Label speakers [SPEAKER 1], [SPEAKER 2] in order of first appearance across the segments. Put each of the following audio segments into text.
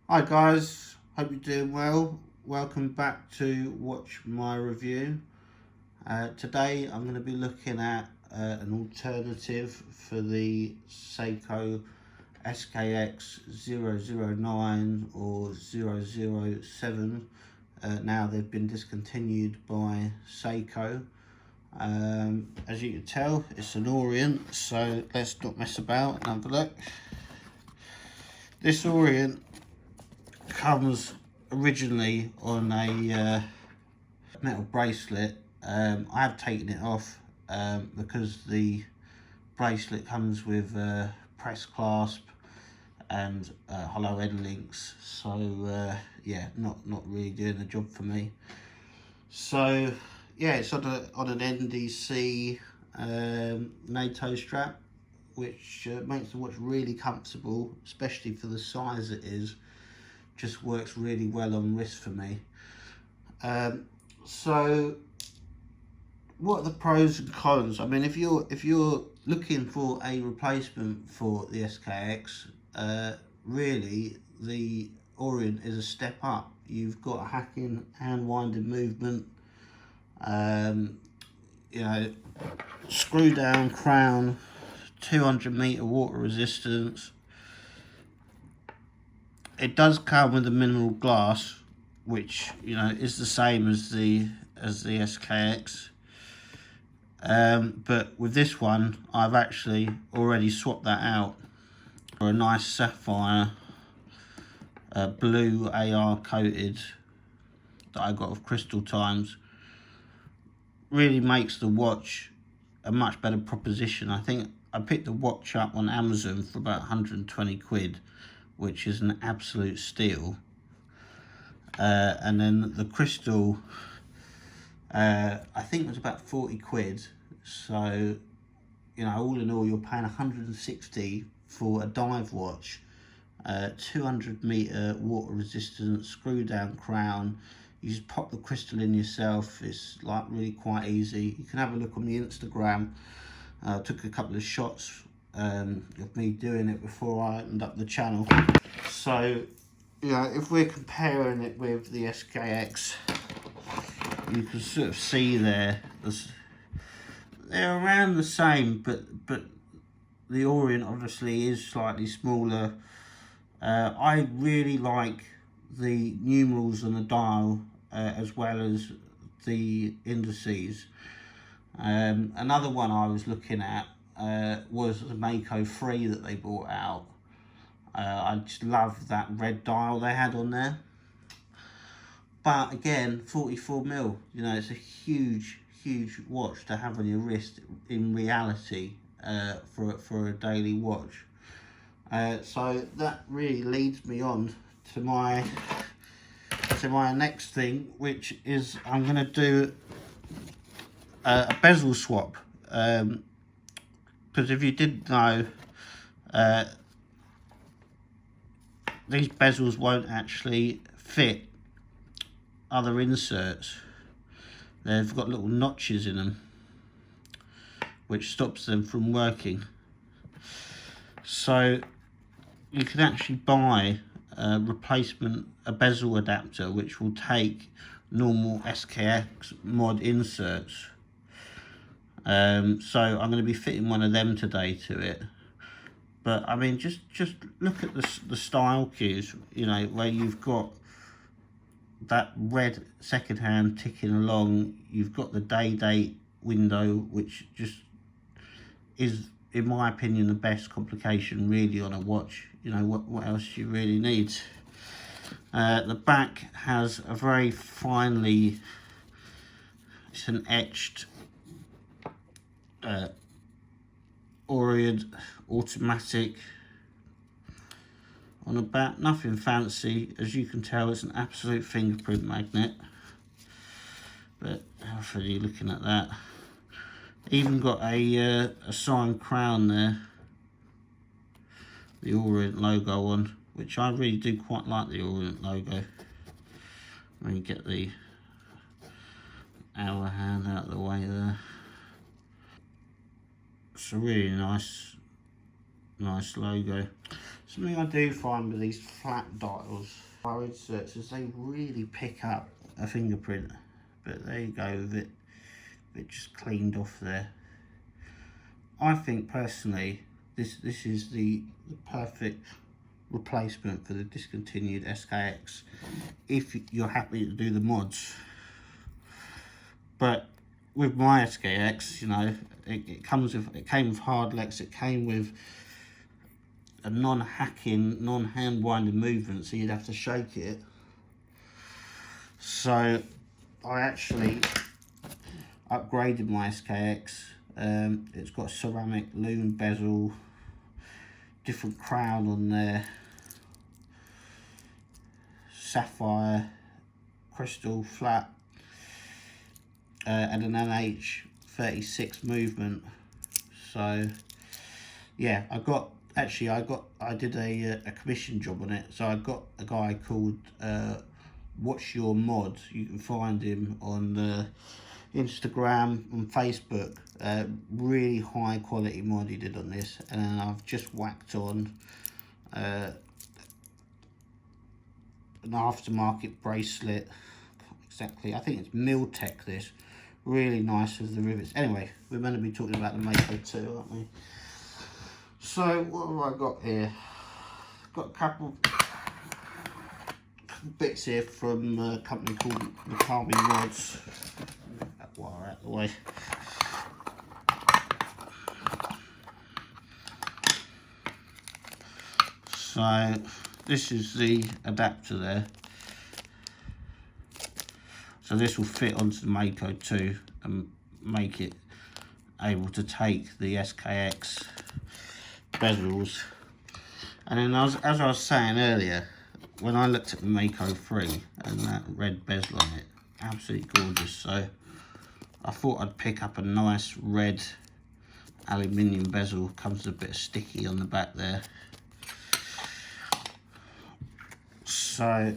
[SPEAKER 1] Hi guys, hope you're doing well. Welcome back to Watch My Review. Today I'm going to be looking at an alternative for the Seiko SKX 009 or 007. Now they've been discontinued by Seiko. As you can tell, it's an Orient, so let's not mess about and have a look. This Orient comes originally on a metal bracelet. I have taken it off because the bracelet comes with press clasp and hollow end links, so yeah, not really doing the job for me. So yeah, it's on an NDC NATO strap, which makes the watch really comfortable, especially for the size it is. Just works really well on wrist for me. So what are the pros and cons? I mean, if you're looking for a replacement for the SKX, really the Orient is a step up. You've got a hacking hand winding movement, you know, screw down crown, 200-meter water resistance. It does come with a mineral glass, which is the same as the SKX. But with this one, I've actually already swapped that out for a nice sapphire blue AR coated that I got of Crystal Times. Really makes the watch a much better proposition. I think I picked the watch up on Amazon for about 120 quid, which is an absolute steal. And then the crystal, I think it was about 40 quid. So, all in all, you're paying 160 for a dive watch, 200-meter water resistance, screw down crown. You just pop the crystal in yourself. It's like really quite easy. You can have a look on the Instagram. I took a couple of shots of me doing it before I opened up the channel. So, if we're comparing it with the SKX, you can sort of see they're around the same, but the Orient obviously is slightly smaller. I really like the numerals on the dial as well as the indices. Another one I was looking at was the Mako 3 that they brought out. I just love that red dial they had on there. But again, 44mm, it's a huge watch to have on your wrist in reality for a daily watch. So that really leads me on to my next thing, which is I'm going to do a bezel swap. Because if you didn't know, these bezels won't actually fit other inserts. They've got little notches in them, which stops them from working. So you can actually buy a bezel adapter, which will take normal SKX mod inserts. So I'm going to be fitting one of them today to it. But I mean, just look at the style cues, where you've got that red second hand ticking along. You've got the day date window, which just is, in my opinion, the best complication really on a watch. What else do you really need? The back has a very finely, it's an etched Orient automatic on the back. Nothing fancy. As you can tell, it's an absolute fingerprint magnet, but how are you looking at that? Even got a signed crown there, the Orient logo on, which I really do quite like the Orient logo. Let me get the hour hand out of the way there. It's a really nice logo. Something I do find with these flat dials, our inserts, is they really pick up a fingerprint. But there you go with it. It just cleaned off there. I think personally, this is the perfect replacement for the discontinued SKX if you're happy to do the mods. But with my SKX, you know, it came with hard legs. It came with a non-hacking, non-hand winding movement, so you'd have to shake it. So I actually upgraded my SKX. It's got a ceramic loom bezel, different crown on there, sapphire, crystal flat, and an NH36 movement. So yeah, I did a commission job on it. So I got a guy called What's Your Mod. You can find him on Instagram and Facebook. Really high quality mod he did on this, and I've just whacked on an aftermarket bracelet. Exactly, I think it's Miltech. This really nice with the rivets. Anyway, we're going to be talking about the Mako 2, aren't we? So what have I got here? Got a couple bits here from a company called Namoki rods. That wire out of the way. So this is the adapter there. So this will fit onto the Mako 2 and make it able to take the SKX bezels. And then as I was saying earlier, when I looked at the Mako 3 and that red bezel on it, absolutely gorgeous. So I thought I'd pick up a nice red aluminium bezel. Comes a bit sticky on the back there. So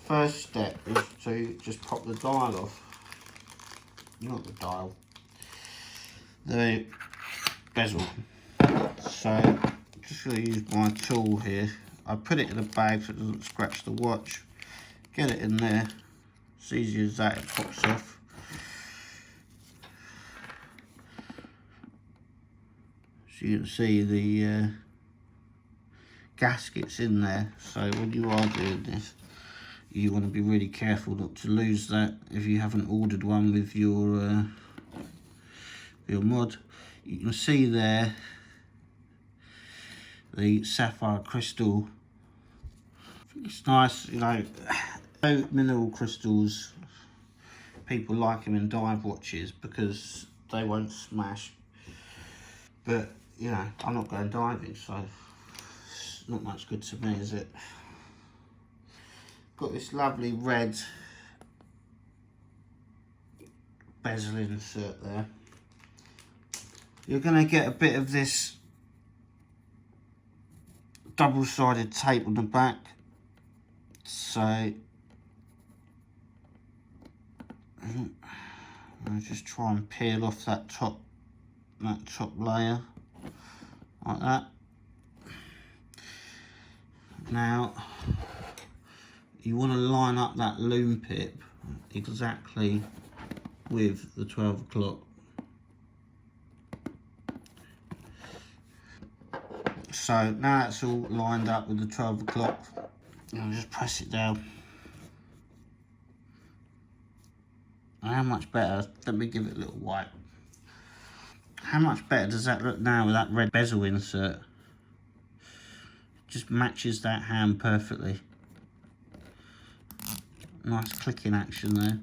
[SPEAKER 1] first step is to just pop the dial off. Not the dial, the bezel. So I'm just going to use my tool here. I put it in a bag so it doesn't scratch the watch. Get it in there. It's easy as that, it pops off. So you can see the gaskets in there. So when you are doing this, you want to be really careful not to lose that if you haven't ordered one with your mod. You can see there the sapphire crystal. I think it's nice, you know, mineral crystals, people like them in dive watches because they won't smash. But, you know, I'm not going diving, so it's not much good to me, is it? Got this lovely red bezel insert there. You're going to get a bit of this double-sided tape on the back. So I'll just try and peel off that top layer like that. Now you want to line up that loom pip exactly with the 12 o'clock. So now that's all lined up with the 12 o'clock, I'll just press it down. And how much better, let me give it a little wipe. How much better does that look now with that red bezel insert? Just matches that hand perfectly. Nice clicking action there.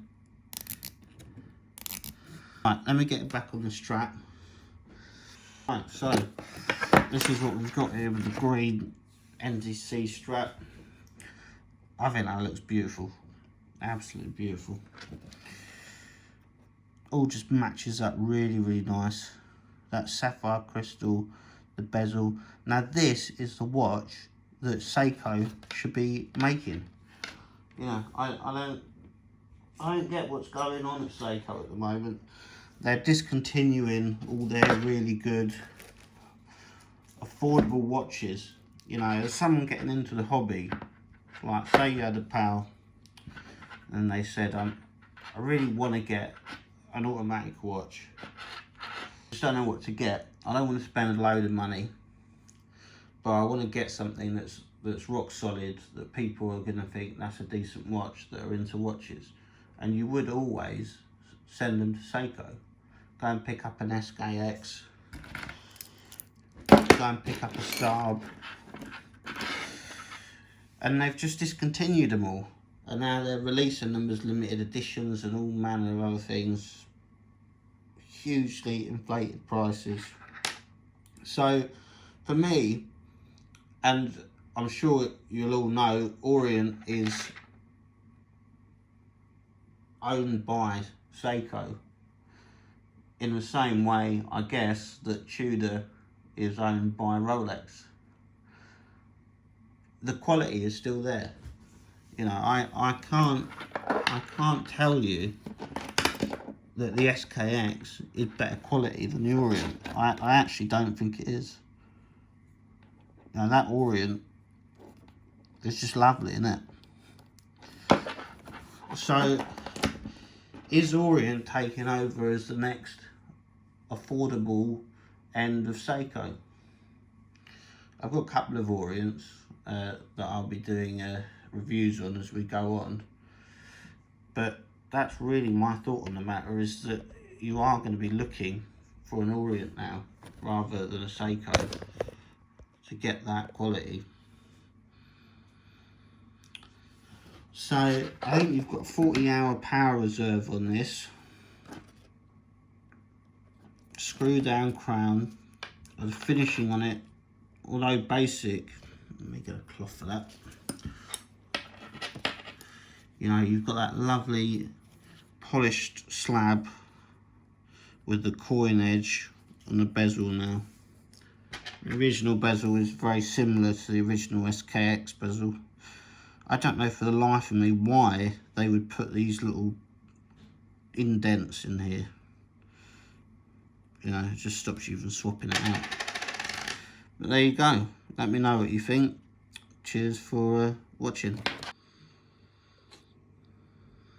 [SPEAKER 1] Right, let me get it back on the strap. Right, so this is what we've got here with the green NDC strap. I think that looks beautiful, absolutely beautiful. All just matches up really, really nice. That sapphire crystal, the bezel. Now this is the watch that Seiko should be making. You know, I don't get what's going on at Seiko at the moment. they're discontinuing all their really good affordable watches. You know, as someone getting into the hobby, like say you had a pal and they said, I really want to get an automatic watch, just don't know what to get. I don't want to spend a load of money, but I want to get something that's rock solid, that people are going to think that's a decent watch, that are into watches. And you would always send them to Seiko. Go and pick up an SKX, go and pick up a Stab, and they've just discontinued them all, and now they're releasing them as limited editions and all manner of other things, hugely inflated prices. So for me, and I'm sure you'll all know, Orient is owned by Seiko in the same way, I guess, that Tudor is owned by Rolex. The quality is still there. You know, I can't tell you that the SKX is better quality than the Orient. I actually don't think it is. You know, that Orient is just lovely, isn't it? So, is Orient taking over as the next affordable end of Seiko? I've got a couple of Orients that I'll be doing reviews on as we go on, but that's really my thought on the matter, is that you are going to be looking for an Orient now rather than a Seiko to get that quality. So I think you've got a 40-hour power reserve on this, screw down crown, the finishing on it, although basic. Let me get a cloth for that. You know, you've got that lovely polished slab with the coin edge on the bezel now. The original bezel is very similar to the original SKX bezel. I don't know for the life of me why they would put these little indents in here. You know, it just stops you from swapping it out. But there you go. Let me know what you think. Cheers for watching.